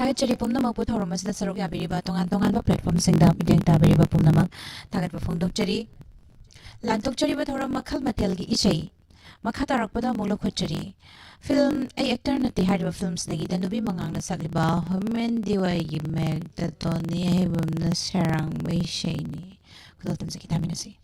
Thagachari pumnamak puthauram asida saruk yabiriba tongan tonganba platform singda mideng tabiriba pumnamak thagatpa phongdokchari lantokchariba thauram makhal matelgi isei makha tarakpada amuk lokhochari film ai actor nate hariba films nagi danubi mangangna sagliba Homen Diwai gi meg tatoni hebumna serang baishaini kudotam sa kitaminasi.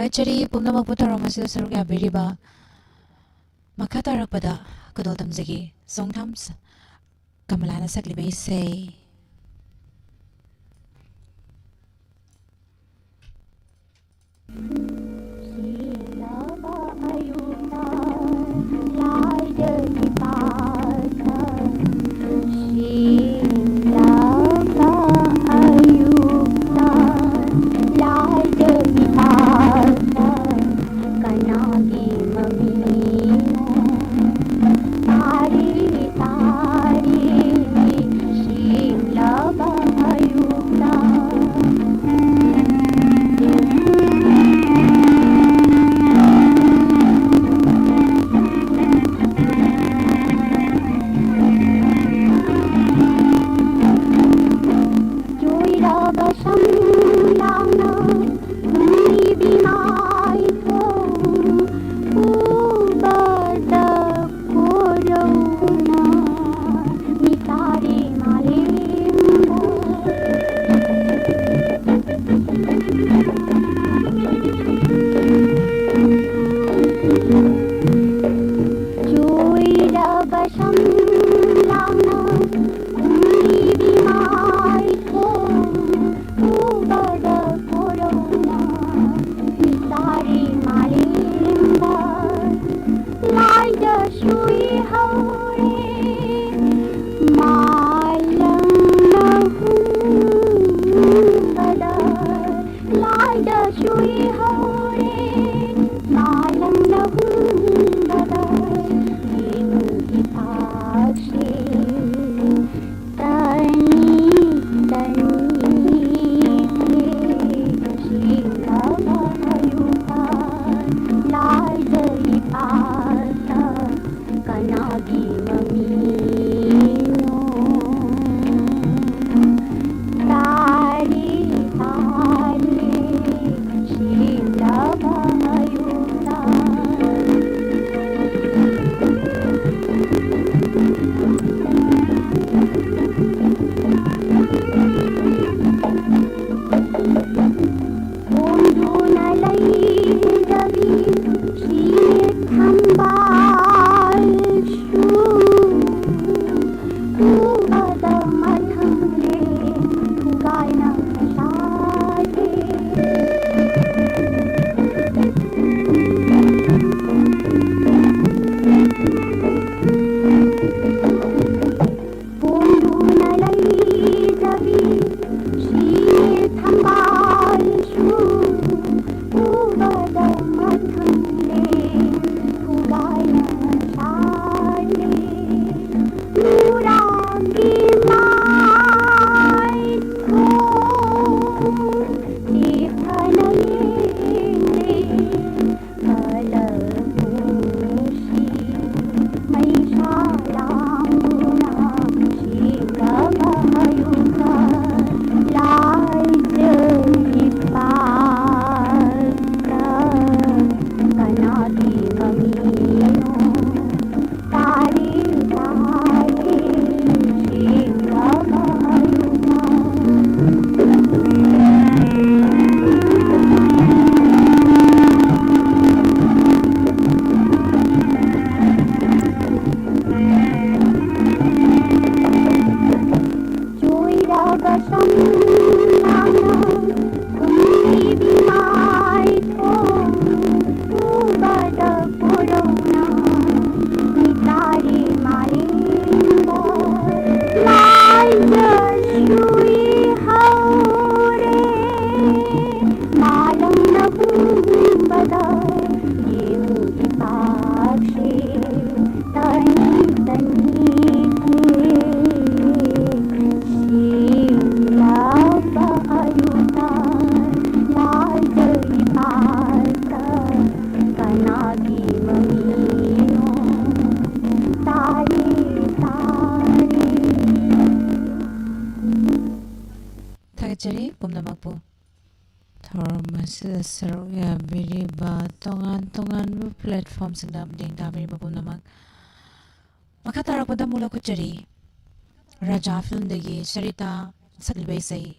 Thagachari pumnamak puthorong asida saruk yabiriba makha tarakpada kadol tamjagi songthams kamalana sakliba isay Thagachari pumnamak puthorong asida saruk yabiriba tongan platform singda ding tabiriba pumnamak makha tarakpada mulakuchari Raja film dagi Sarita sakliba isay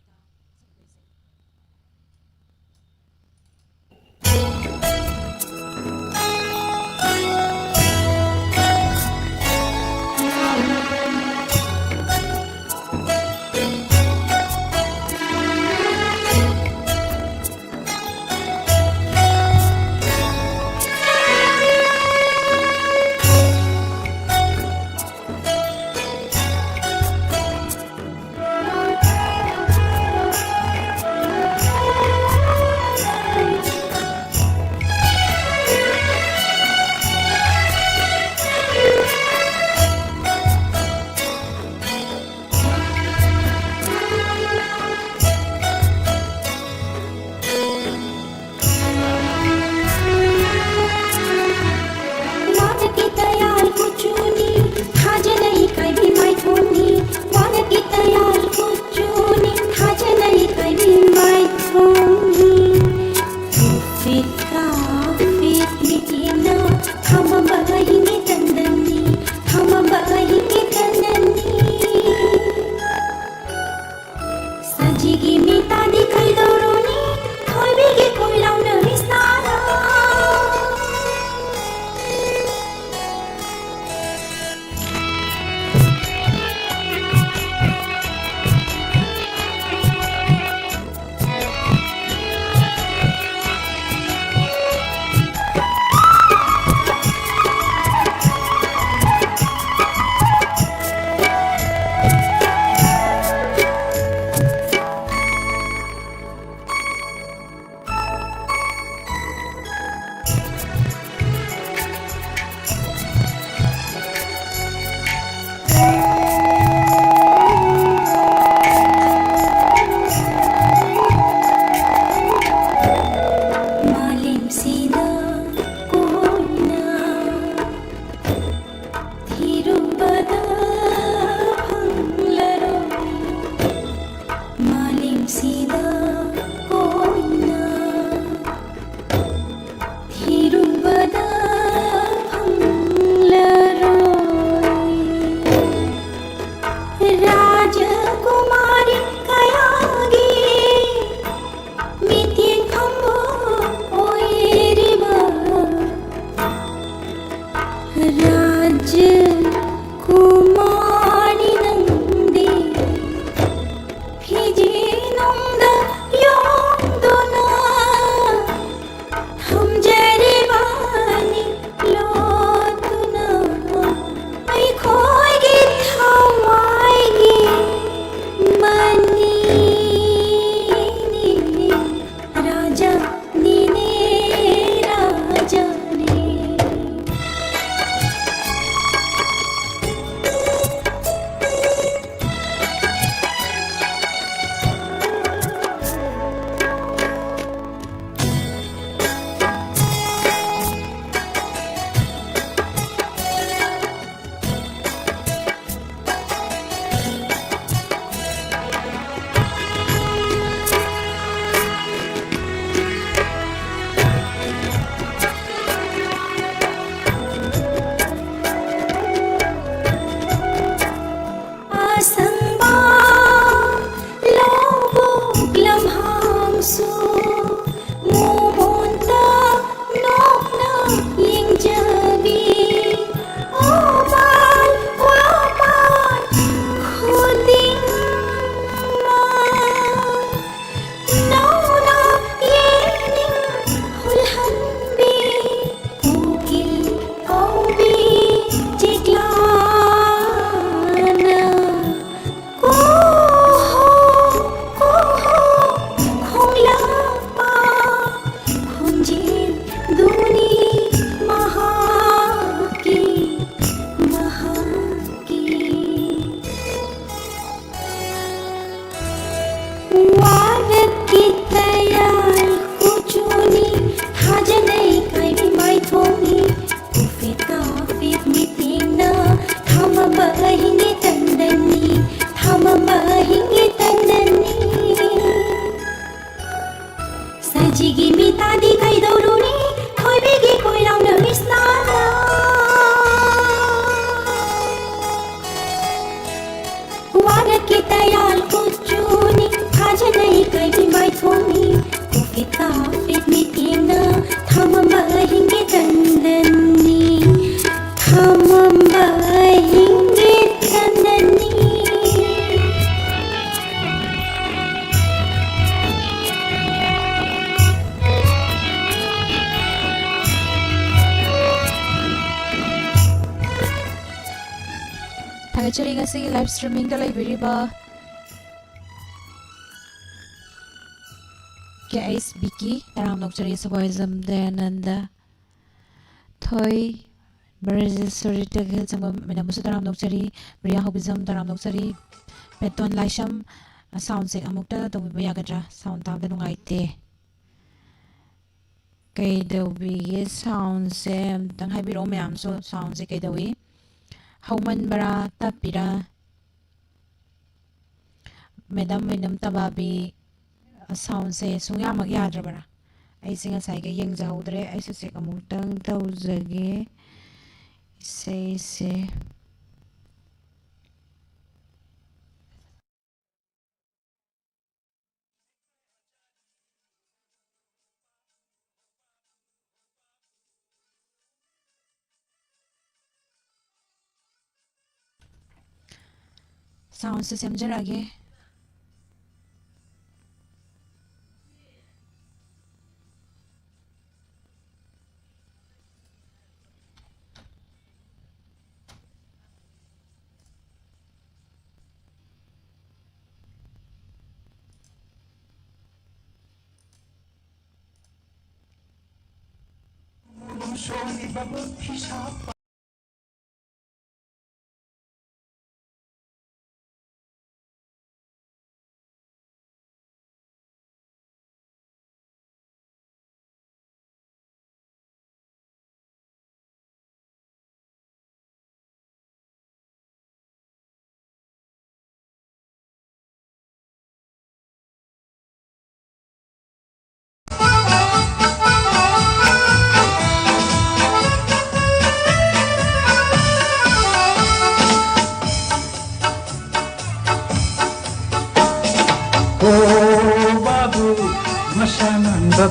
Thongachari ngasi live streaming da laibiriba Guys Biki taram nokchari saboism Dayananda Thoi Brazil sorry tegel chamba mena musu taram nokchari Bria hobism taram nokchari Peton laisham sound check amukta to biyagadra sound tabda nungaite Kaidawi sound se tang haibiro mayam so sound se kaidawi Hauman bara tapira Madam tababi sound se sungya magyadra bara ai singa sai ga yeng jaudre ai se kamutang tauzage se sound se samjarage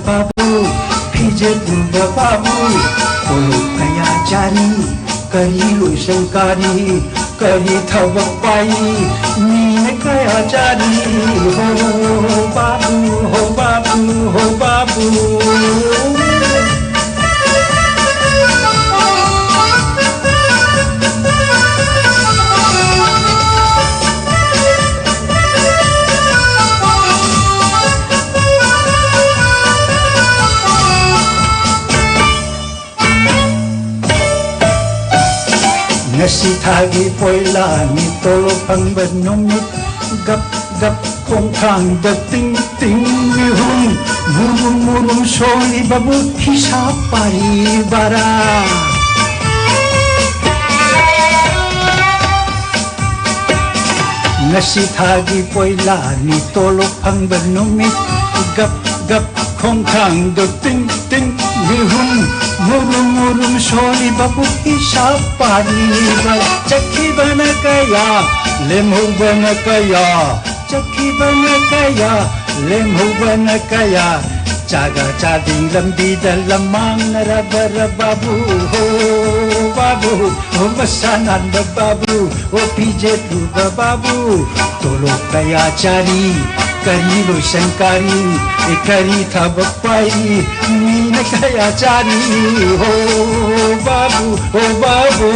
Babu, pijet babu, kolo kaya jari, kari lui shankari, kari thawak pai, mine kaya jari, ho babu, ho babu, ho babu. Ngasi thagi poila ni tolo pangban nomit gap gap kong thang da ting ting ni hum murum murum sholi babu hisap pari bara Ngasi thagi poila ni tolo pangban nomit gap gap kong thang da ting ting ni hum Murum murum sholi babu hisap pari Chakhi bana kaya, lemhu bana kaya Chakhi bana kaya, lemhu bana kaya Jaga jading lambi dalam nara babu Ho babu, ho masanan babu Ho pijet babu Tolo kaya cari Kari lo shankari, kari thabak pai, mina kaya cari, ho babu, ho babu.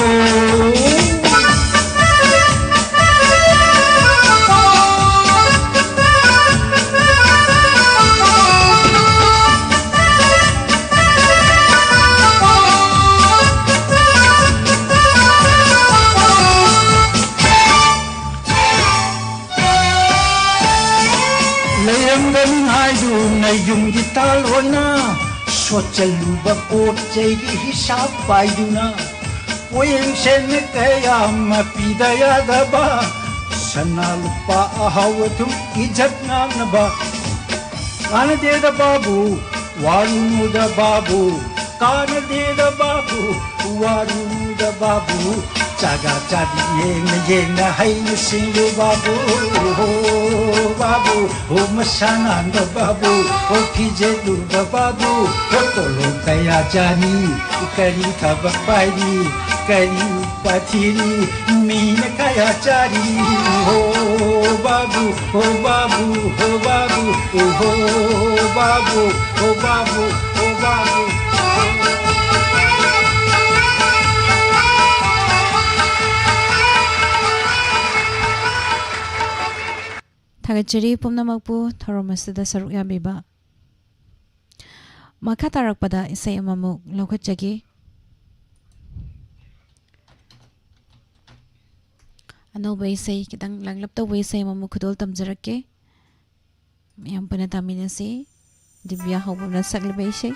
Yung gital na sochaluba pot jegi hisap paiduna Poyeng sen kaya mapidaya daba Sanalupa ahawatum ijat nam naba Kana deda babu waru da babu Kana deda babu waru da babu Jaga jadi yeng na hay na singo babu Babu, oh masanan da babu, oh pijedu da babu, oh tolo kaya jani, kari thabak pai, kari patiri, mina kaya jari, oh babu, oh babu, oh babu, oh babu, oh babu, oh babu. थागतचरी पुमनमकपु theorem असदा सरुक याबिबा मखा तारकपदा इसै अममुक लौखटजगी अनौबा इसै खितंग लांगलप तौबा इसै अममुक खुदोल तमजरक्के मयाम पुना तामिनसी दिव्या हौबना सकलबा इसै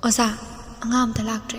ओजा अꯉꯥꯡ ꯑꯝꯇ ꯂꯥꯛꯇ꯭ꯔꯦ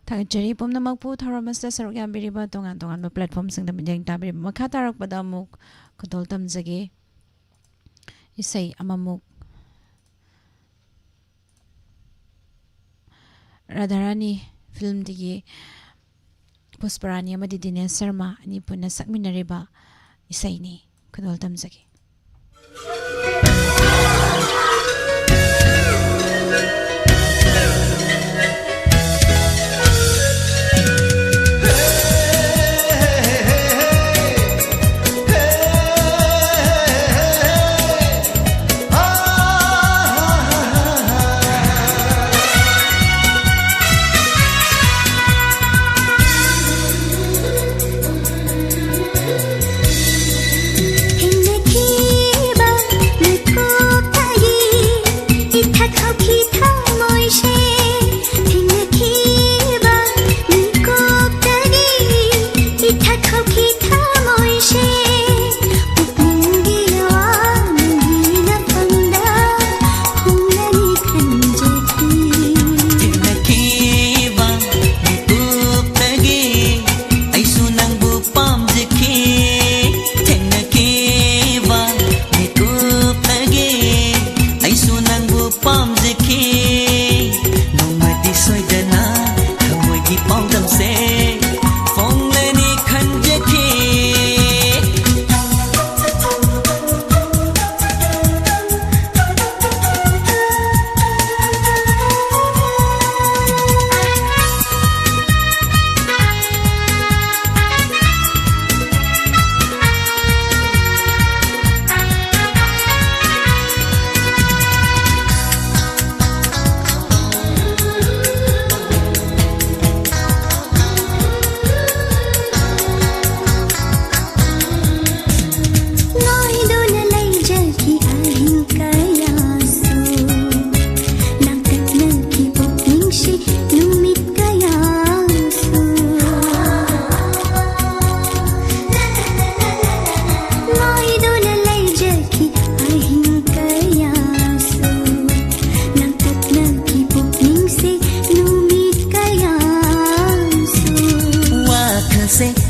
ꯊꯥꯒꯠꯆꯔꯤ ꯄꯨꯝꯅꯃꯛꯄꯨ ꯊꯧꯔꯝ ꯑꯁꯤꯗ ꯁꯔꯨꯛ ꯌꯥꯕꯤꯔꯤꯕ ꯇꯣꯉꯥꯟ ꯇꯣꯉꯥꯟꯕ ꯄ꯭ꯂꯦꯠꯐꯣꯝꯁꯤꯡꯗ ꯃꯤꯠꯌꯦꯡ ꯇꯥꯕꯤꯔꯤꯕ ꯃꯈꯥ ꯇꯥꯔꯛꯄꯗ ꯑꯃꯨꯛ ꯈꯨꯗꯣꯜ ꯇꯝꯖꯒꯦ ꯏꯁꯩ ꯑꯃꯃꯨꯛ ꯔꯥꯙꯥꯔꯥꯅꯤ ꯐꯤल्मꯗꯒꯤ ꯄꯨꯁꯄꯔꯥꯅꯤ ꯑꯃꯗꯤ ꯗꯤꯅꯦꯁ ꯁꯔꯃ ꯑꯅꯤ ꯄꯨꯟꯅ ꯁꯛꯃꯤꯟꯅꯔꯤꯕ ꯏꯁꯩꯅꯤ ꯈꯨꯗꯣꯜ ꯇꯝꯖꯒꯦ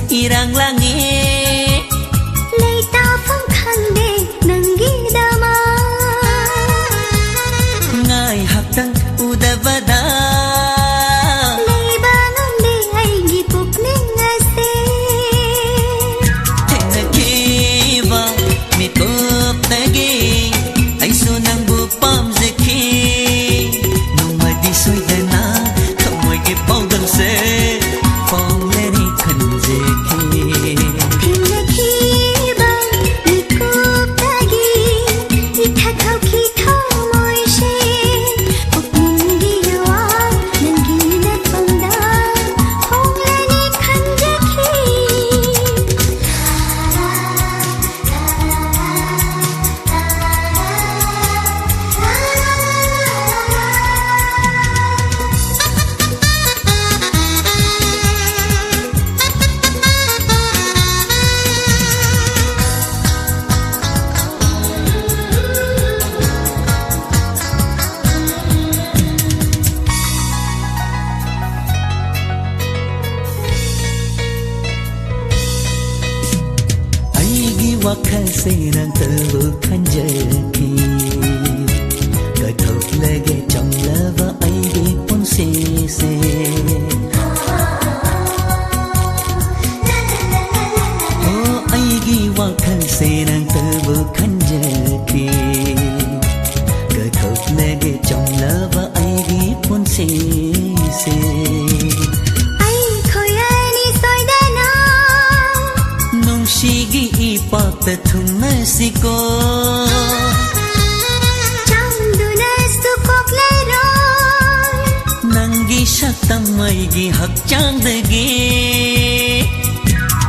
irang langit Leita phong khande nangi dama ngai haktang udavada Leiba ngamde ai gi pukning ase Tena kiva mikup nagi ai sunang bupam zeki Numa di soy dana kamoy ki pawdang se Phong leni kan zeki Hinga kiba mikup tagi Ita kau ki thau moi she Pukning gi yawa nangi na pangda Hong lani khan jaki Aigi wakal se nang tabu kanjaki Kathok lage chong lava aigi pun se Oh aigi wakal se nang tabu kanjaki Kathok lage chong lava aigi pun se Ai khoyani soidana Nungshigi ipakta thummasiko Chamduna sukok leroy Nangi shaktam maigi hakchandagi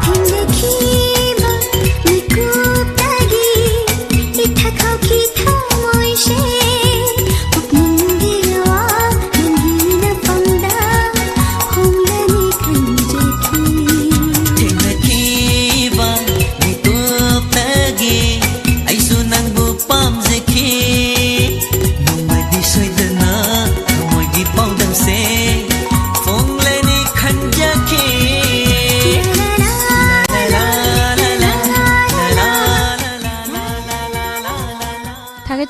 Hinga kiba mikup tagi Ita kau ki thau moi she Pukning gi yawa nangi na pangda Hong lani khan jaki Tena kiba mikup tagi Ay sunang bupam zeki Numa di soy dana Kamoy di pawdang se Phong leni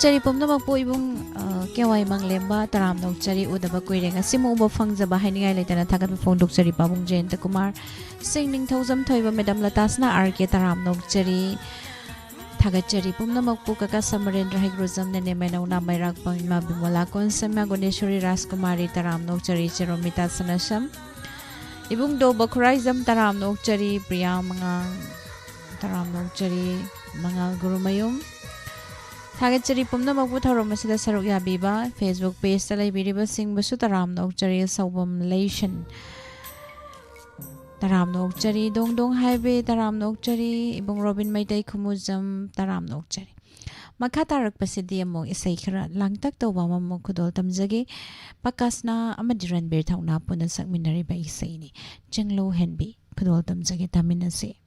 Thagachari pumnamakpo ibung kewai manglemba taram nokchari udaba koirenga simu uba fangjaba hainingai leitana thagat phongdokchari pabung Jayanta Kumar singning thousam thoiba madam Latasna RK taram nokchari Thagachari pumnamakpo kaka Samarendra Haigrozam nene mainauna mairak pangma Bimala Konsema Goneshwari Raskumari taram nokchari Cheromita Sanasham ibung do bakuraizam taram nokchari Priya Mangang taram nokchari Mangal Gurumayum Thagachari pumnamakpo thorom asida saruk yabiba Facebook page ta laibiriba singbasu taram nokchari Saubam Leishan taram nokchari Dongdong Highway taram nokchari ibung Robin Maitai Khumuzam taram nokchari makha tarakpasidi among isai khara langtak tawba mamong khudol tamjage pakasna amadi Ranbir thauna puna sakminari ba isai ni Jenglo Henbi khudol tamjage taminase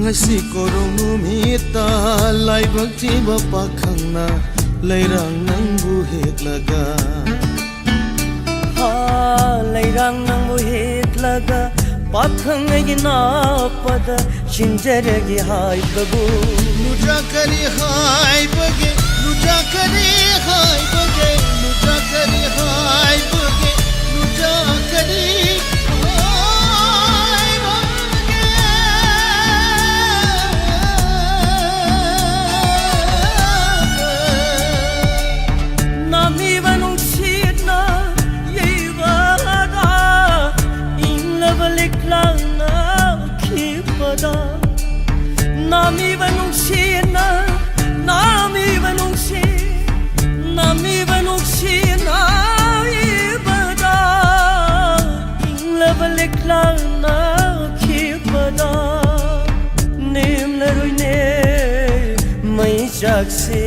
ngasi korong numita laibak tiba pakhangna lairang nangbu heklaga lairang nangbu heklaga pakhang na pada chinjaragi hai babu nuja kari hai bage nuja kari hai bage nuja kari hai bage nuja kari Nami vanungsina, nami vanungsina, ibada, ingla baliklana, kibada, nim laruine, mai jakse.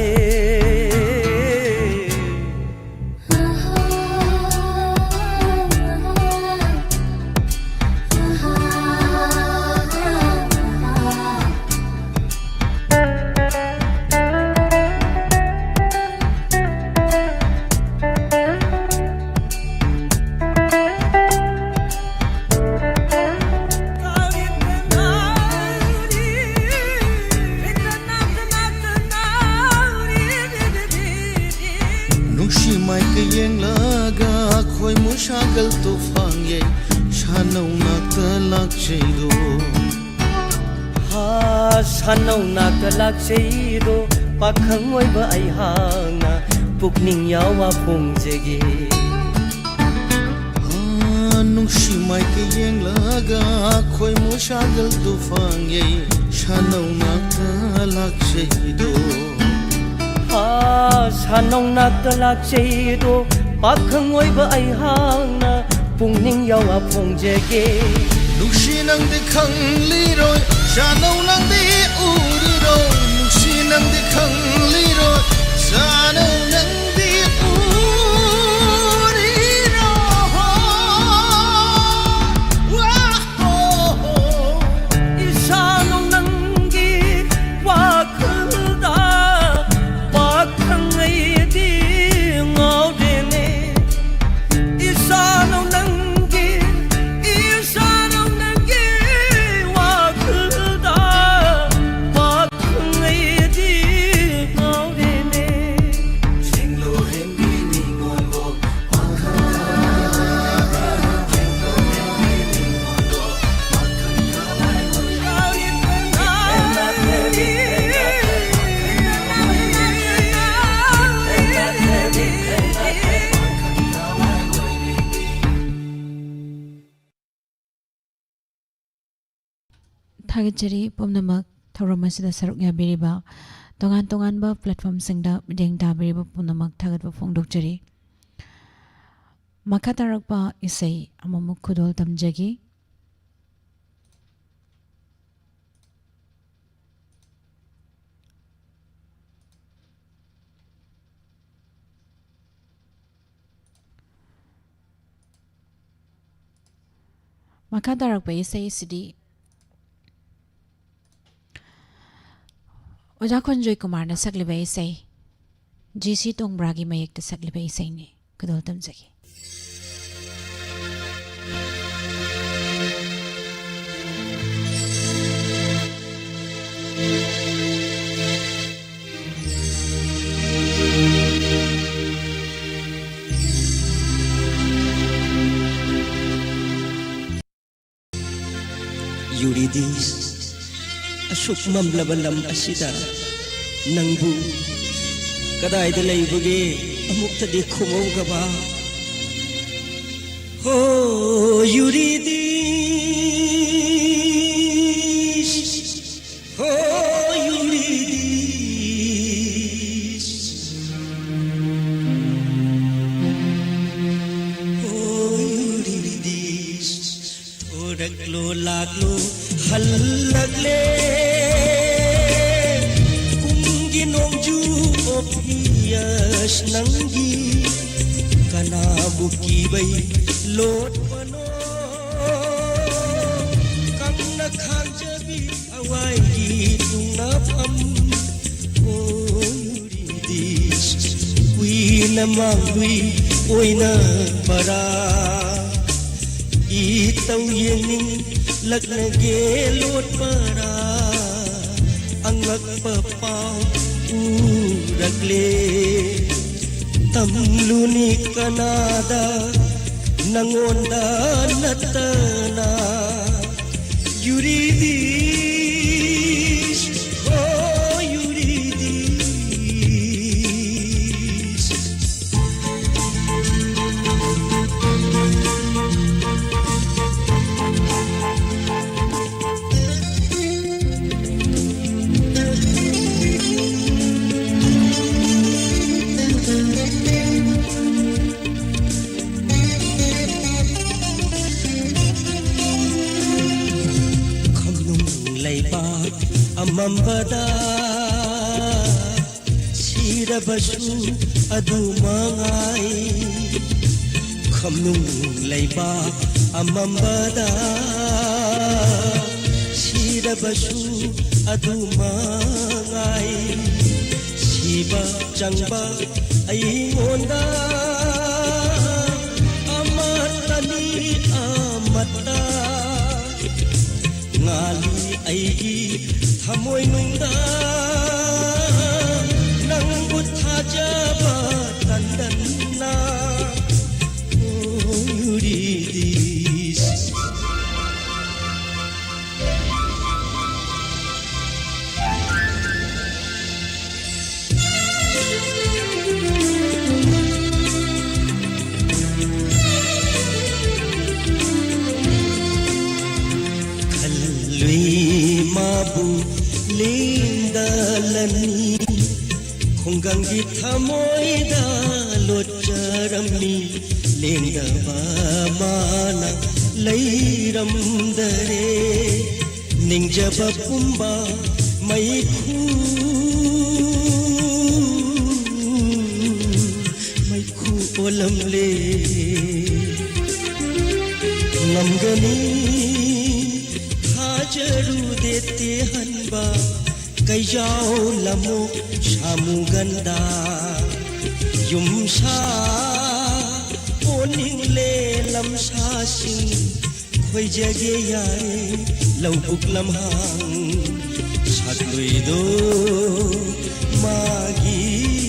mai ke yeng laga khoi mu shagal tu fang ye shanau nak talak cheido ha sanau nak talak cheido pakhang oi ba ai hanga pukning yawa phung jegi nung shi mai ke yeng laga khoi mu shagal tu fang ye shanau nak talak cheido sanong nagdalak sa'yo pakhang oi ba ay hangna pungning yawa pong jege nuksi nang di khang liroy shanau nang di uriro nuksi nang di khang liroy shanau nang di uriro isanong nanggi wakuda Thagachari pumnamak thoram asida saruk yabiriba tongan ba platform singda mideng dabiriba pumnamak thagatba phongdokchari makha tarakpa isai amamuk khudol tamjagi makha tarakpa isai sidi Oja Khonjoy Kumar na sagliba isay GC Tongbragi mayekta sagliba isay ni kadol tamjagi Eurydice asuk mamlabalam asida nangbu kadai da leibage amuk tadi khumau gaba ho Eurydice ho Eurydice ho Eurydice thodak lo lag lo halagle Nongju opias nanggi kana buki bai lot pano kang na khang jabi awai gi tuna pham o Eurydice kui na mangui oina para I tau yening lagna ge lot para angak papau uragle tamluni kanada nangonda natana Eurydice oh Eurydice Amambada sirabasu adumangai khamnung leiba amambada sirabasu adumangai siba changba aingonda amatani amata ngali aigi Hamoy nungda nang butha jaba tandan na ꯈꯨꯡꯒꯪꯒꯤ ꯊꯃꯣꯏꯗ ꯂꯣꯠꯆꯔꯝꯃꯤ ꯂꯦꯡꯗꯕ ꯃꯥꯅ ꯂꯩꯔꯝꯗꯔꯦ ꯅꯤꯡꯖꯕ ꯄꯨꯝꯕ ꯃꯩꯈꯨ ꯑꯣꯜꯂꯝꯂꯦ ꯉꯝꯒꯅꯤ ꯊꯥꯖꯔꯨꯗꯦ ꯇꯦꯍꯟꯕ ꯀꯩꯖꯥꯎ ꯂꯝꯃꯣꯛ ꯁꯥꯃꯨꯒꯟꯗꯥ ꯌꯨꯝꯁꯥ ꯑꯣꯟꯅꯤꯡꯂꯦ ꯂꯝꯁꯥꯁꯤꯡ ꯈꯣꯏꯖꯒꯦ ꯌꯥꯏ ꯂꯧꯕꯨꯛ ꯂꯝꯍꯥꯡ ꯁꯛꯂꯨꯏꯗꯣ ꯃꯥꯒꯤꯗꯃꯛ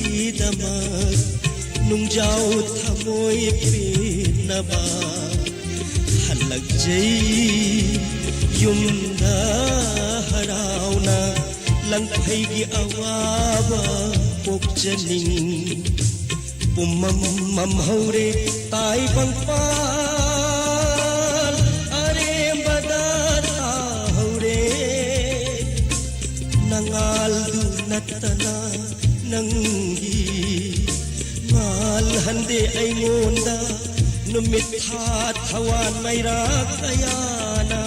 ꯅꯨꯡꯖꯥꯎ ꯊꯃꯣꯏ ꯄꯦꯟꯅꯕ ꯍꯜꯂꯛꯆꯩ ꯌꯨꯝꯗ ꯍꯔꯥꯎꯅ ꯂꯪꯐꯩꯒꯤ ꯑꯋꯥꯕ ꯄꯣꯛꯆꯅꯤꯡ ꯄꯨꯝꯃꯝ ꯃꯝꯍꯧꯔꯦ ꯇꯥꯏꯕꯪꯄꯥꯟ ꯑꯔꯦꯝꯕꯗ ꯇꯥꯍꯧꯔꯦ ꯅꯉꯥꯜꯗꯨ ꯅꯠꯇꯅ ꯅꯪꯒꯤ ꯉꯥꯜꯍꯟꯗꯦ ꯑꯩꯉꯣꯟꯗ ꯅꯨꯃꯤꯠ ꯊꯥ ꯊꯋꯥꯟ ꯃꯩꯔꯥꯛ ꯀꯌꯥꯅ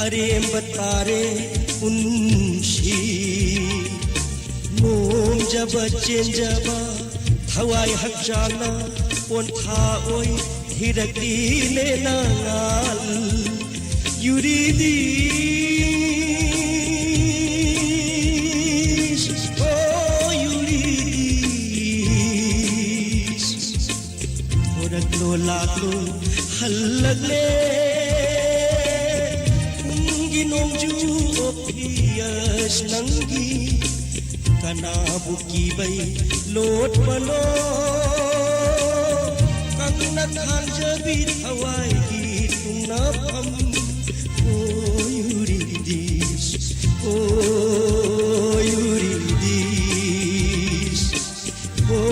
ꯑꯔꯦꯝꯕ ꯇꯥꯔꯦ ꯄꯨꯟꯁꯤ ꯅꯣꯝꯖꯕ ꯆꯦꯟꯖꯕ ꯊꯋꯥꯏ ꯍꯛꯆꯥꯡꯅ ꯄꯣꯟꯊꯥ ꯑꯣꯏ ꯊꯤꯔꯛꯂꯤꯅꯦ ꯅꯉꯥꯜ ꯌꯨꯔꯤꯗꯤ ꯂꯥꯛꯂꯣ ꯍꯜꯂꯛꯂꯦ ꯄꯨꯡꯒꯤ ꯅꯣꯡꯖꯨ ꯑꯣꯐꯤꯌꯁ ꯅꯪꯒꯤ ꯀꯅꯥꯕꯨ ꯀꯤꯕꯩ ꯂꯣꯠꯄꯅꯣ ꯀꯪꯅ ꯈꯥꯡꯖꯕꯤ ꯊꯋꯥꯏꯒꯤ ꯊꯨꯡꯅꯐꯝ ꯑꯣ ꯌꯨꯔꯤꯗꯤꯁ ꯑꯣ ꯌꯨꯔꯤꯗꯤꯁ ꯑꯣ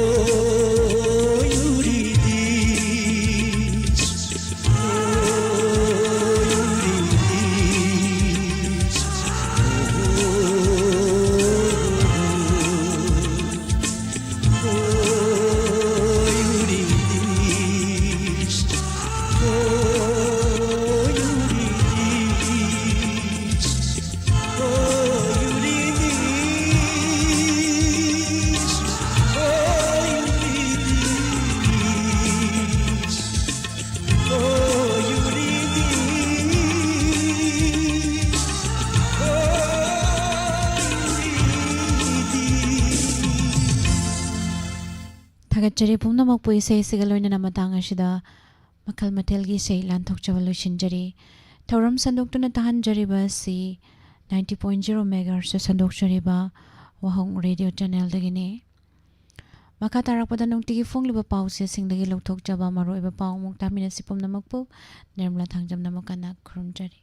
ꯊꯥꯒꯠꯆꯔꯤ ꯄꯨꯝꯅꯃꯛꯄꯨ ꯏꯁꯩ ꯑꯁꯤꯒ ꯂꯣꯏꯅꯅ ꯃꯇꯥꯡ ꯑꯁꯤꯗ ꯃꯈꯜ ꯃꯊꯦꯜꯒꯤ ꯏꯁꯩ ꯂꯥꯟꯊꯣꯛꯆꯕ ꯂꯣꯏꯁꯤꯟꯖꯔꯤ ꯊꯧꯔꯝ ꯁꯟꯗꯣꯛꯇꯨꯅ ꯇꯥꯍꯟꯖꯔꯤꯕ ꯑꯁꯤ 90.0 ꯃꯦꯒꯥꯍꯔꯠꯁꯇ ꯁꯟꯗꯣꯛꯆꯔꯤꯕ ꯋꯥꯍꯣꯡ ꯔꯦꯗꯤꯑꯣ ꯆꯦꯅꯦꯜꯗꯒꯤꯅꯤ ꯃꯈꯥ ꯇꯥꯔꯛꯄꯗ ꯅꯨꯡꯇꯤꯒꯤ ꯐꯣꯡꯂꯤꯕ ꯄꯥꯎꯆꯦꯁꯤꯡꯗꯒꯤ ꯂꯧꯊꯣꯛꯆꯕ ꯃꯔꯨꯑꯣꯏꯕ ꯄꯥꯎ ꯑꯃꯨꯛ ꯇꯥꯃꯤꯟꯅꯁꯤ ꯄꯨꯝꯅꯃꯛꯄꯨ ꯅꯤꯔꯃꯂꯥ ꯊꯥꯡꯖꯝꯅ ꯑꯃꯨꯛ ꯀꯟꯅ ꯈꯨꯔꯨꯝꯖꯔꯤ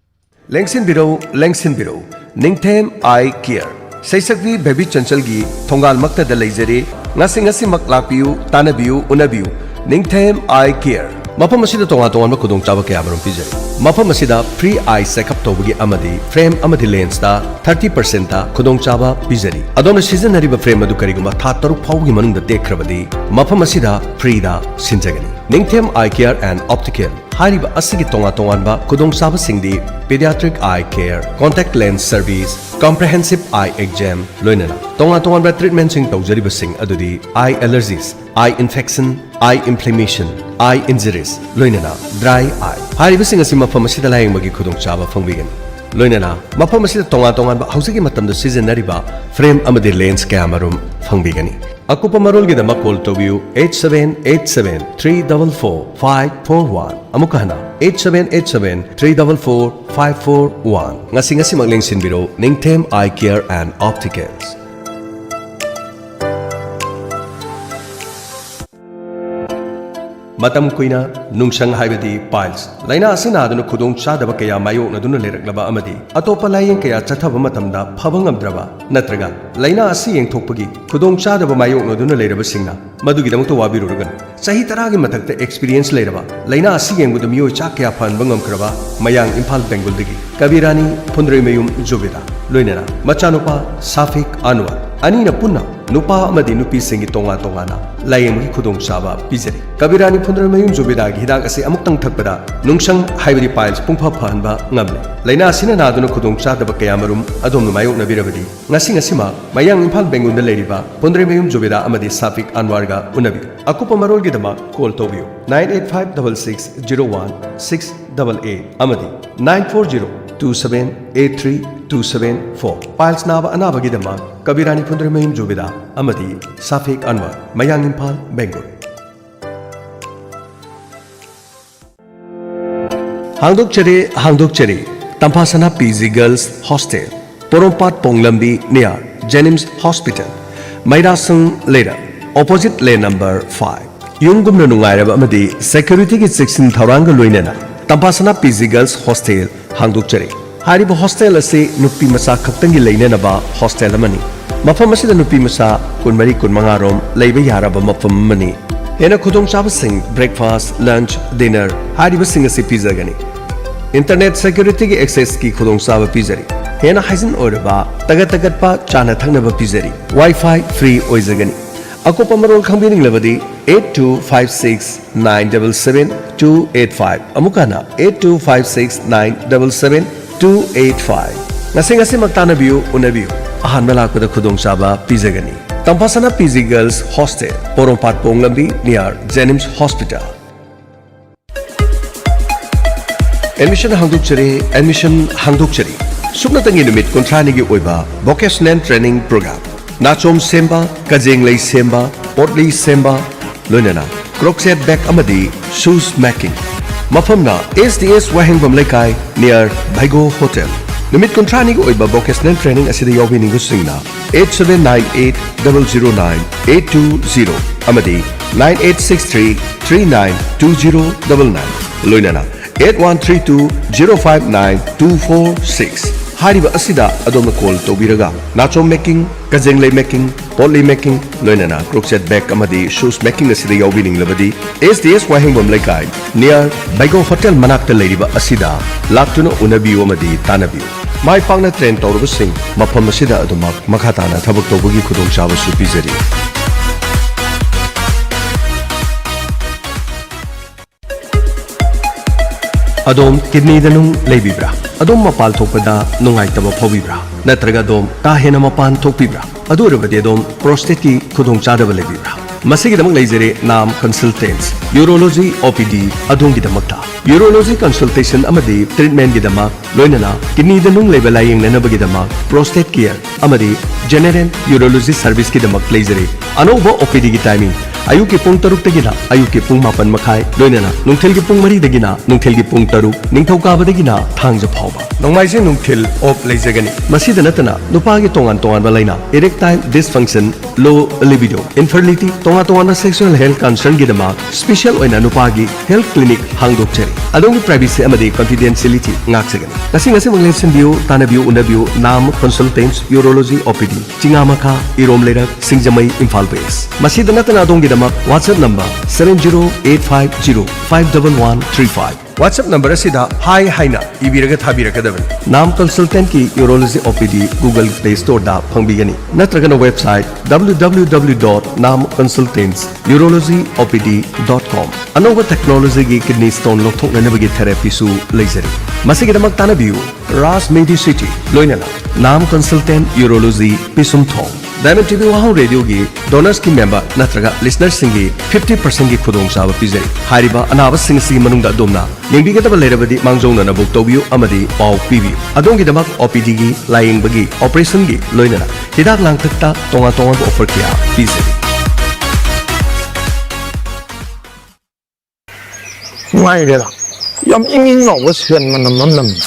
ꯂꯦꯡꯁꯤꯟꯕꯤꯔꯧ ꯅꯤꯡꯊꯦꯝ ꯑꯥꯏ ꯀꯤꯌꯔ ꯁꯩꯁꯛꯄꯤ ꯕꯦꯕꯤ ꯆꯟꯆꯜꯒꯤ ꯊꯣꯡꯒꯥꯜ ꯃꯛꯇꯗ ꯂꯩꯖꯔꯦ ꯉꯁꯤꯃꯛ ꯂꯥꯛꯄꯤꯌꯨ ꯇꯥꯟꯅꯕꯤꯌꯨ ꯎꯅꯕꯤꯌꯨ ꯅꯤꯡꯊꯦꯝ ꯑꯥꯏ ꯀꯤꯌꯔ ꯃꯐꯝ ꯑꯁꯤꯗ ꯇꯣꯉꯥꯟꯕ ꯈꯨꯗꯣꯡꯆꯥꯕ ꯀꯌꯥꯃꯔꯨꯝ ꯄꯤꯖꯔꯤ ꯃꯐꯝ ꯑꯁꯤꯗ ꯐ꯭ꯔꯤ ꯑꯥꯏ ꯆꯦꯛꯑꯞ ꯇꯧꯕꯒꯤ ꯑꯃꯗꯤ ꯐ꯭ꯔꯦꯝ ꯑꯃꯗꯤ ꯂꯦꯟꯁꯇ 30% ꯈꯨꯗꯣꯡꯆꯥꯕ ꯄꯤꯖꯔꯤ ꯑꯗꯣꯝꯅ ꯁꯤꯖꯤꯟꯅꯔꯤꯕ ꯐ꯭ꯔꯦꯝ ꯑꯗꯨ ꯀꯔꯤꯒꯨꯝꯕ ꯊꯥ 6 ꯐꯥꯎꯕꯒꯤ ꯃꯅꯨꯡꯗ ꯇꯦꯛꯈ꯭ꯔꯕꯗꯤ ꯃꯐꯝ ꯑꯁꯤꯗ ꯐ꯭ꯔꯤꯗ ꯁꯤꯟꯖꯒꯅꯤ ꯅꯤꯡꯊꯦꯝ ꯑꯥꯏ ꯀꯤꯌꯔ ꯑꯦꯟ ꯑꯣꯞꯇꯤꯀꯦꯜ ꯍꯥꯏꯔꯤꯕ ꯑꯁꯤꯒꯤ ꯇꯣꯉꯥꯟꯕ ꯈꯨꯗꯣꯡꯆꯥꯕꯁꯤꯡꯗꯤ pediatric eye care contact lens service comprehensive eye exam ꯂꯣꯏꯅꯅ ꯇꯣꯉꯥꯟꯕ ꯇ꯭ꯔꯤꯠꯃꯦꯟꯠꯁꯤꯡ ꯇꯧꯖꯔꯤꯕꯁꯤꯡ ꯑꯗꯨꯗꯤ eye allergies eye infection eye inflammation eye injuries ꯂꯣꯏꯅꯅ ꯗ꯭ꯔꯥꯏ ꯑꯥꯏ ꯍꯥꯏꯔꯤꯕꯁꯤꯡ ꯑꯁꯤ ꯃꯐꯝ ꯑꯁꯤꯗ ꯂꯥꯌꯦꯡꯕꯒꯤ ꯈꯨꯗꯣꯡꯆꯥꯕ ꯐꯪꯕꯤꯒꯅꯤ ꯂꯣꯏꯅꯅ ꯃꯐꯝ ꯑꯁꯤꯗ ꯇꯣꯉꯥꯟꯕ ꯍꯧꯖꯤꯛꯀꯤ ꯃꯇꯝꯗ ꯁꯤꯖꯤꯟꯅꯔꯤꯕ ꯐ꯭ꯔꯦꯝ ꯑꯃꯗꯤ ꯂꯦꯟꯁ ꯀꯌꯥꯃꯔꯨꯝ ꯐꯪꯕꯤꯒꯅꯤ ꯑꯀꯨꯞꯄ ꯃꯔꯣꯜꯒꯤꯗꯃꯛ ꯀꯣꯜ ꯇꯧꯕꯤꯌꯨ 8787344541 ꯑꯃꯨꯛ ꯍꯟꯅ 8787344541 ꯉꯁꯤꯃꯛ ꯂꯦꯡꯁꯤꯟꯕꯤꯔꯧ ꯅꯤꯡꯊꯦꯝ ꯑꯥꯏ ꯀꯤꯌꯔ ꯑꯦꯟ ꯑꯣꯞꯇꯤꯀꯦꯜꯁ ꯃꯇꯝ ꯀꯨꯏꯅ ꯅꯨꯡꯁꯪ ꯍꯥꯏꯕꯗꯤ ꯄꯥꯏꯜꯁ ꯂꯩꯅꯥ ꯑꯁꯤ ꯅꯥꯗꯨꯅ ꯈꯨꯗꯣꯡꯆꯥꯗꯕ ꯀꯌꯥ ꯃꯥꯌꯣꯛꯅꯗꯨꯅ ꯂꯩꯔꯛꯂꯕ ꯑꯃꯗꯤ ꯑꯇꯣꯞꯄ ꯂꯥꯌꯦꯡ ꯀꯌꯥ ꯆꯠꯊꯕ ꯃꯇꯝꯗ ꯐꯕ ꯉꯝꯗ꯭ꯔꯕ ꯅꯠꯇ꯭ꯔꯒ ꯂꯩꯅꯥ ꯑꯁꯤ ꯌꯦꯡꯊꯣꯛꯄꯒꯤ ꯈꯨꯗꯣꯡꯆꯥꯗꯕ ꯃꯥꯌꯣꯛꯅꯗꯨꯅ ꯂꯩꯔꯕꯁꯤꯡꯅ ꯃꯗꯨꯒꯤꯗꯃꯛꯇ ꯋꯥꯕꯤꯔꯨꯔꯒꯅꯨ ꯆꯍꯤ 10ꯒꯤ ꯃꯊꯛꯇ ꯑꯦꯛꯁꯄꯤꯔꯤꯌꯦꯟꯁ ꯂꯩꯔꯕ ꯂꯩꯅꯥ ꯑꯁꯤ ꯌꯦꯡꯕꯗ ꯃꯤꯑꯣꯏ ꯆꯥ ꯀꯌꯥ ꯐꯍꯟꯕ ꯉꯝꯈ꯭ꯔꯕ ꯃꯌꯥꯡ ꯏꯝꯐꯥꯜ ꯕꯦꯡꯒꯣꯜꯗꯒꯤ ꯀꯕꯤꯔꯥꯅꯤ ꯐꯨꯟꯗ꯭ꯔꯩꯃꯌꯨꯝ ꯖꯨꯕꯦꯗꯥ ꯂꯣꯏꯅꯅ ꯃꯆꯥꯅꯨꯄꯥ ꯁꯥꯐꯤꯛ ꯑꯟꯋꯔ ꯑꯅꯤꯅ ꯄꯨꯟꯅ ꯅꯨꯄꯥ ꯑꯃꯗꯤ ꯅꯨꯄꯤꯁꯤꯡꯒꯤ ꯇꯣꯉꯥꯟ-ꯇꯣꯉꯥꯟꯅ ꯂꯥꯌꯦꯡꯕꯒꯤ ꯈꯨꯗꯣꯡꯆꯥꯕ ꯄꯤꯖꯔꯤ ꯀꯕꯤꯔꯥꯅꯤ ꯐꯨꯟꯗ꯭ꯔꯩꯃꯌꯨꯝ ꯖꯨꯕꯦꯗꯥꯒꯤ ꯍꯤꯗꯥꯛ ꯑꯁꯤ ꯑꯃꯨꯛꯇꯪ ꯊꯛꯄꯗ ꯅꯨꯡꯁꯪ ꯍꯥꯏꯕꯗꯤ ꯄꯥꯏꯜꯁ ꯄꯨꯡꯐ ꯐꯍꯟꯕ ꯉꯝꯂꯦ ꯂꯩꯅꯥ ꯑꯁꯤꯅ ꯅꯥꯗꯨꯅ ꯈꯨꯗꯣꯡꯆꯥꯗꯕ ꯀꯌꯥꯃꯔꯨꯝ ꯑꯗꯣꯝꯅ ꯃꯥꯌꯣꯛꯅꯕꯤꯔꯕꯗꯤ ꯉꯁꯤꯃꯛ ꯃꯌꯥꯡ ꯏꯝꯐꯥꯜ ꯕꯦꯡꯒꯨꯟꯗ ꯂꯩꯔꯤꯕ ꯐꯨꯟꯗ꯭ꯔꯩꯃꯌꯨꯝ ꯖꯨꯕꯦꯗꯥ ꯑꯃꯗꯤ ꯁꯥꯐꯤꯛ ꯑꯟꯋꯥꯔꯒ ꯎꯅꯕꯤꯌꯨ ꯑꯀꯨꯞꯄ ꯃꯔꯣꯜꯒꯤꯗꯃꯛ ꯀꯣꯜ ꯇꯧꯕꯤꯌꯨ 9856601688 ꯑꯃꯗꯤ 9402783274 पाइल्स नाब अनाबगिदमा कबीरानी फुंद्रमयुम जुबेदा अमदी साफिक अनवर मयांग इम्फाल बेंगुल हांगदोकचरे तंफासना पीजी गर्ल्स हॉस्टल पोरोंपाट पोंगलंबी नियर जेनिम्स हॉस्पिटल मैरासंग लेरा ऑपोजिट लेन नंबर 5 युंगुमना नुंगाइरब अमदी सिक्योरिटी की चेक्सिन थौरांग लोइनेना तंफासना पीजी गर्ल्स हॉस्टल हांगदोकचरे हारिब हॉस्टल असे नुपी मसा खक्तंगी लेनेनबा हॉस्टल अमनी मफम असिदा नुपी मसा कुनमरी कुनमंगा रोम लेबे यारब मफम अमनी हेना खुदोंचाबसिंग ब्रेकफास्ट लंच डिनर हारिबसिंग असे पिजगनी इंटरनेट सिक्योरिटी की एक्सेस की खुदोंचाब पिजरी हेना हाइजिन ओरबा तगतगतपा चाना थंगनबा पिजरी वाईफाई फ्री ओइजगनी अकोपा मरोल खंबिनिंगलबदी 8256977285 अमुकाना 8256977285 ngasi magtanabiyu unabiyu ahanba lakpada khudongchaba pizagani tampasana PG Girls Hostel Porompat Ponglambi near Jenims Hospital admission hangdokchari suknatangi numit kontranigi oiba vocational training program nachom semba kajenglei semba potlei semba loinana crochet bag amadi shoes making mafamna SDS Wahengbam Lekai near Baigo Hotel numit kontrani gi oiba vocational training asida yawbini gusingna 8798009820 amadi 9863392099 loinana 8132059246 हारिबा असिदा अदोमना call तोबिरगा nacho making कजेंगले making पोली making लोइनाना crochet bag अमदी shoes making असिदा यावबिनिंग लबदी SDS वाहेंगबम लेकाई नियर बैगो होटल मनाक्ता लेरिबा असिदा लाक्तुना उनबियो अमदी तानबियो माइ पांगना ट्रेन तौरबसिंग मफम असिदा अदुमक मखाताना थबक तौबगी खुदोंचाबसु पिजरी अदोम किडनी दनुंग लेबिब्रा अदोम मपाल थोकपदा नुंगाइतबा फौबिब्रा नत्रगा अदोम का हेना मपान थोकबिब्रा अदुरबदि अदोम प्रोस्टेट की खुदोंचादबा लेबिब्रा मसिगिदमक लेजरे नाम कंसल्टेंट्स यूरोलॉजी OPD अदोंगिदमकता यूरोलॉजी कंसल्टेशन अमदी ट्रीटमेंट गिदमा लोइनना किडनी दनुंग लेबा लायेंगनबगिदमा प्रोस्टेट केयर अमदी जनरल यूरोलॉजी सर्विस गिदमक लेजरे अनोबा OPD की टाइमिंग अयु के पुंग तरुक तगिना अयु के पुंग मापन मखाई लोइनना नुंथेल के पुंग मरी दगिना नुंथेल के पुंग तरुक निंगथौकाबा दगिना थांगज फावबा नोंमाइजे नुंथेल ऑफ लेजगनी मसीदा नतना नुपागी तोंगान तोंगान बलाइना erectile dysfunction low libido infertility तोंगा तोंगान सेक्सुअल हेल्थ कंसर्न गिदमा स्पेशल ओइना नुपागी हेल्थ क्लिनिक हांगदोकचरी अदोंगी प्राइवेसी अमदी कॉन्फिडेंशियलिटी ngakjagani ngasi मंगलेसन बियो तानाबियो उनबियो नाम कंसल्टेंट्स यूरोलॉजी OPD चिंगामखा इरोम लेरक सिंगजमई इम्फाल बेस मसीदा नतना अदोंगी WhatsApp number 7085051135 WhatsApp number asida hi haina ibiraga thabiragadaban Nam consultant की urology OPD Google Play Store da phongbigani natragana website www.namconsultantsurologyopd.com अनोवा टेक्नोलॉजी की किडनी स्टोन लोकथोकनबगी थेरेपी सु लेजरी मसिगिदमक तानाबियु रास मेडिसिटी लोइनना नाम कंसल्टेंट यूरोलॉजी पिसुमथोंग Diamond TV Wahang Radio की donors की member नत्रगा listeners सिंगी 50% की खुदोंचाबा पिजरी हारिबा अनाबा सिंग सिंगी मनुंगदा दोमना येंबिगदबा लेरबदी मांगजौना नबुक तौबियु अमदी पाउ पिबियु अदोंगी दमक OPD की लायेंबगी ऑपरेशन की लोइनना हिदाक लांगथक्ता तोंगा तोंगा ऑफर किया पिजरी ꯅꯨꯡꯉꯥꯏꯔꯦꯗ ꯌꯥꯝ ꯏꯪ ꯏꯪ ꯂꯥꯎꯕ ꯁꯦꯟ ꯃꯅꯝ ꯑꯃ ꯅꯝꯃꯤ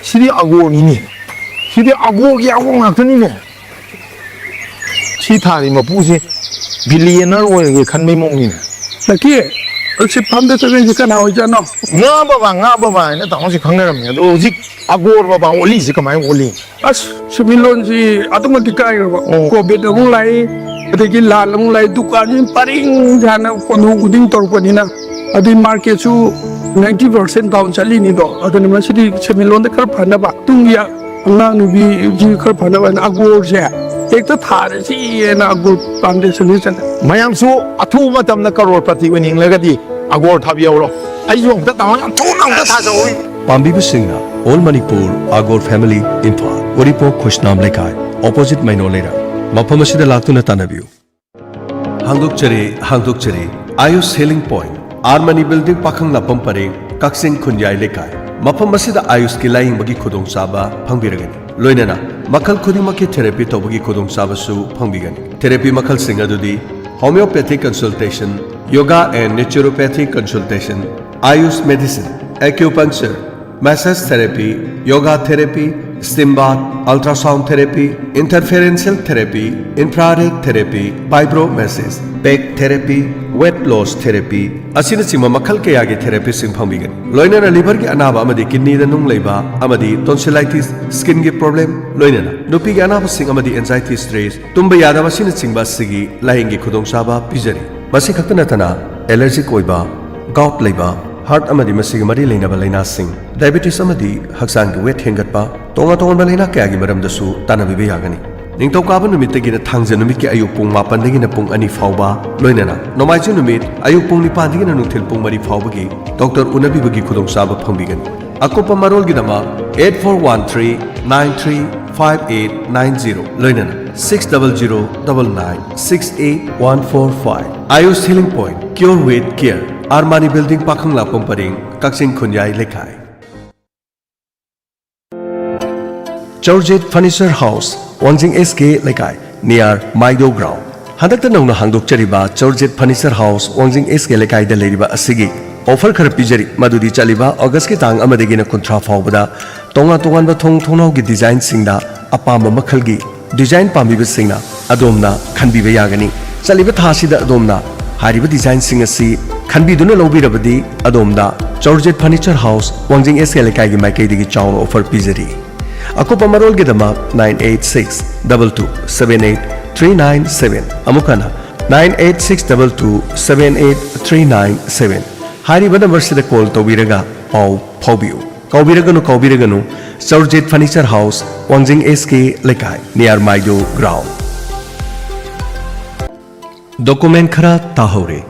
ꯁꯤꯗꯤ ꯑꯒꯣꯔꯅꯤꯅꯦ ꯁꯤꯗꯤ ꯑꯒꯣꯔꯒꯤ ꯑꯒꯣꯔ ꯉꯥꯛꯇꯅꯤꯅꯦ ꯁꯤ ꯊꯥꯔꯤ ꯃꯄꯨꯁꯦ ꯕꯤꯂꯤꯌꯅꯔ ꯑꯣꯏꯔꯒꯦ ꯈꯟꯕꯩ ꯃꯑꯣꯡꯅꯤꯅꯦ ꯂꯛꯀꯤ ꯑꯁꯤ ꯐꯥꯝꯗ ꯆꯠꯂꯤꯁꯤ ꯀꯅꯥ ꯑꯣꯏꯖꯥꯠꯅꯣ ꯉꯥ ꯕꯕꯥ ꯍꯥꯏꯅ ꯇꯥꯃꯣꯁꯤ ꯈꯪꯅꯔꯝꯃꯦ ꯑꯗꯣ ꯍꯧꯖꯤꯛ ꯑꯒꯣꯔ ꯕꯕꯥ ꯑꯣꯜꯂꯤꯁꯤ ꯀꯃꯥꯏꯅ ꯑꯣꯜꯂꯤ ꯑꯁ ꯁꯤꯃꯤꯂꯣꯟꯁꯤ ꯑꯗꯨꯛ ꯃꯇꯤꯛ ꯀꯥꯏꯈ꯭ꯔꯕ ꯀꯣꯚꯤꯗ ꯑꯃꯨꯛ ꯂꯥꯛꯏ ꯑꯗꯒꯤ ꯂꯥꯟ ꯑꯃꯨꯛ ꯂꯥꯛꯏ ꯗꯨꯀꯥꯟꯁꯤ ꯄꯔꯤꯡ ꯁꯥꯅ ꯀꯣꯟꯊꯣꯡ ꯈꯨꯗꯤꯡ ꯇꯧꯔꯛꯄꯅꯤꯅ ꯑꯗꯨꯏ ꯃꯥꯔꯀꯦꯠꯁꯨ 90% ꯗꯥꯎꯟ ꯆꯠꯂꯤꯅꯤꯗꯣ ꯑꯗꯨꯅ ꯃꯁꯤꯗꯤ ꯁꯤꯃꯤꯂꯣꯟꯗ ꯈꯔ ꯐꯅꯕ ꯇꯨꯡꯒꯤ angang nubi ji khar phana ban agor se ek ta thare si na agor foundation ni chan mayam su athu matam na karor prati winning lagadi agor thabiyo ai yong ta tang athu nang ta tha jawi पाम्बीबसिंगना all Manipur आगोर family Imphal ओरिपो खुशनाम लेखाय opposite माइनोलेरा मफम असिदा लाक्तुना तानबियु हांगदोकचरे Ayush healing point Armani building पाखंग लापम परेंग कक्सिंग खुन्याय लेखाय मफम असिदा आयुष की लाइंग बगी खुदोंग साबा फंगबिरगनी लोइनना मखल खुदिमकी थेरेपी तोबगी खुदोंग साबसु फंगबिगनी थेरेपी मखल सिंग अदुदी homeopathic consultation yoga and naturopathic consultation Ayush medicine acupuncture, massage therapy, yoga therapy, steam bath, ultrasound therapy, interferential therapy, infrared therapy, vibromassage, back therapy, weight loss therapy, asina sima makhal kaya gi therapy sing phangbigan. Loinana liver gi anaba amadi kidney da nung leiba amadi tonsillitis, skin gi problem, loinana nupi gi anaba sing amadi anxiety stress, tumba yada asina singba sigi lahing gi khudong saba pijari. Masi khaktana tana allergic oiba, gout leiba, heart अमदी मसिग मरी लेनब लाइना सिंग diabetes अमदी हक्सांग wait हेंगटपा तोंगा तोंगा लाइना कयागी मरमदसु तानबिबे यागनी निंगतौकाब नुमितगिना थांजे नुमितकी अयुक पुंग 8 दगिना पुंग 2 फावबा लोइनना नोमाइजु नुमित अयुक पुंग 9 दगिना नुथिल पुंग 3 फावबगी doctor उनबिबगी खुदोंग साबा फंबिगन अकोपा मरोलगी दमा 8413935890 लोइनना 6009968145 Ayush healing point cure with care Armani building पाखंग लापम परेंग कक्सिंग खुन्याय लेखाय Chaurjet furniture house Wangjing SK लेखाय नियर माइडो ग्राउंड हदक्ता नौना हांगदोकचरिबा Chaurjet furniture house Wangjing SK लेखाय दा लेरिबा असिगी ऑफर खर पिजरी मदुदी चलिबा अगस्त के तांग अमदगिना 19 फावबदा तोंगा तोंगानबा थोंगथोंनावगी डिजाइन सिंगदा अपाम मखलगी डिजाइन पामिबा सिंगना अदोमना खनबिबा यागनी चलिबा थासिदा अदोमना हारिबा डिजाइन सिंग असि खनबिदुना लौबिरबदी अदोमदा चौरजेट furniture house Wangjing SK लेखायगी माइकैदगी chown offer पिजरी अकोपा मरोलगी दमा 9862278397 अमुकना 9862278397 हारिबा नंबर सिदा कॉल तौबिरगा पाउ फाउबियु कौबिरगनु Chaurjet furniture house Wangjing SK लेखाय नियर माइडो ग्राउंड डॉक्यूमेंट खरा ताहौरे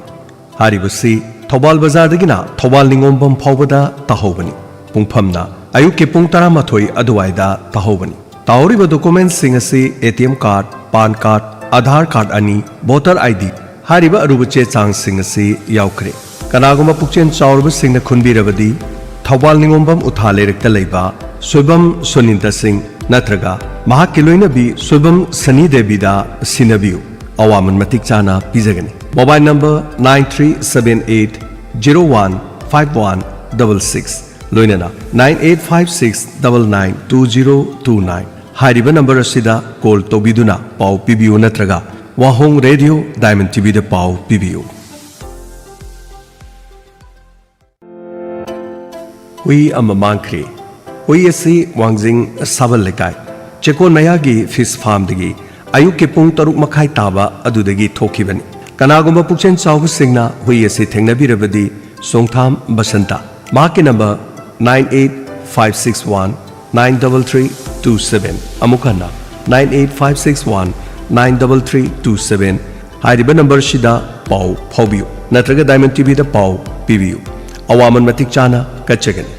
हारिबसी थौबाल बाजारदगिना थौबाल निंगोमबम फावबदा ताहौबनी पुंगफमना अयुक के पुंग 13 अदुवाइदा ताहौबनी ताहौरिबा डॉक्यूमेंट सिंग असि एटीएम कार्ड पान कार्ड आधार कार्ड अनि वोटर आईडी हारिबा अरुब चे चांग सिंग असि यावख्रे कनागुमा पुक्चेन चाउरब सिंग खुनबिरबदी थौबाल निंगोमबम उथालेरक्ता लेबा सोबम सोनिंदा सिंह नत्रगा महाक के लोइनबी सोबम सनी देवीदा सिनबियु अवामन मतिक चाना पिजगनी मोबाइल नंबर 9378015166 लोइनना 9856992029 हारिबा नंबर असिदा कॉल तोबिदुना पाउ पिबियु नत्रगा वाहोंग रेडियो डायमंड टीवी दा पाउ पिबियु हुई अमा मांखरे हुई असि वांजिंग साबल लेकाय चेकोन मयागी फिश फार्म दगी अयुक के पुंग 6 ताबा अदुदगी थोखिबनी कनागुम्बा पुक्चेन चाउब सिंगना हुई असि थेंगनबिरबदी सोंगथाम बसंता माके नंबर 9856193327 अमुकना 9856193327 हारिबा नंबर सिदा पाउ फाउबियु नत्रगा डायमंड टीवी दा पाउ पिबियु अवामन मतिक चाना कच्चगनी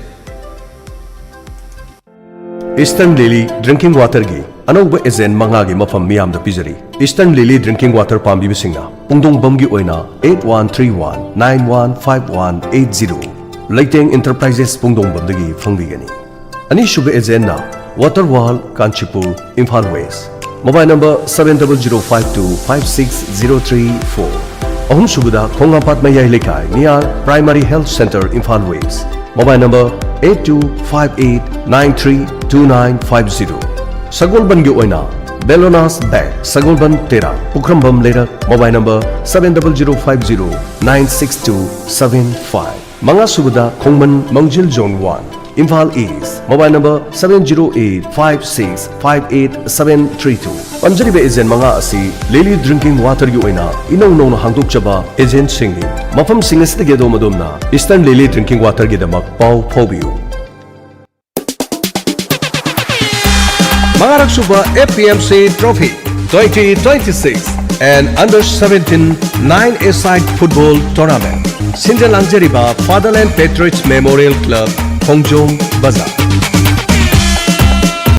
ईस्टर्न लिली ड्रिंकिंग वाटर गी अनौब एजेंट मंगागी मफम मियाम दा पिजरी ईस्टर्न लिली ड्रिंकिंग वाटर पाम्बी सिंगना पुंगदोंग बमगी ओइना 8131915180 लाइटेंग इंटरप्राइजेस पुंगदोंग बमदगी फंगबिगनी अनि शुभ एजेंट ना water wall Kanchipur Imphal west mobile number 7052560334 अहम शुभदा खोंगापात मयाई लेखाय near primary health centre Imphal west mobile number 8258932950 सगोलबन की ओइना बेलोनास बैग सगोलबन 13 पुखरमबम लेरक मोबाइल नंबर 7050509627 मंगा सुबदा खोंगमन मंगजिल zone 1 Imphal east mobile number 7085658732 पंजरीबे एजेंट मंगा असि लिली ड्रिंकिंग वाटर की ओइना इनौ नौना हांगदोकचबा एजेंट सिंगनी मफम सिंगसदगे दोमदोमना ईस्टर्न लिली ड्रिंकिंग वाटर की दमक पाउ फोबियु Mangaraksuba FPMC Trophy 2026 and Under-17 9-a-side football tournament. Sinja Langjariba Fatherland Patriots Memorial Club, Khongjong Bazaar.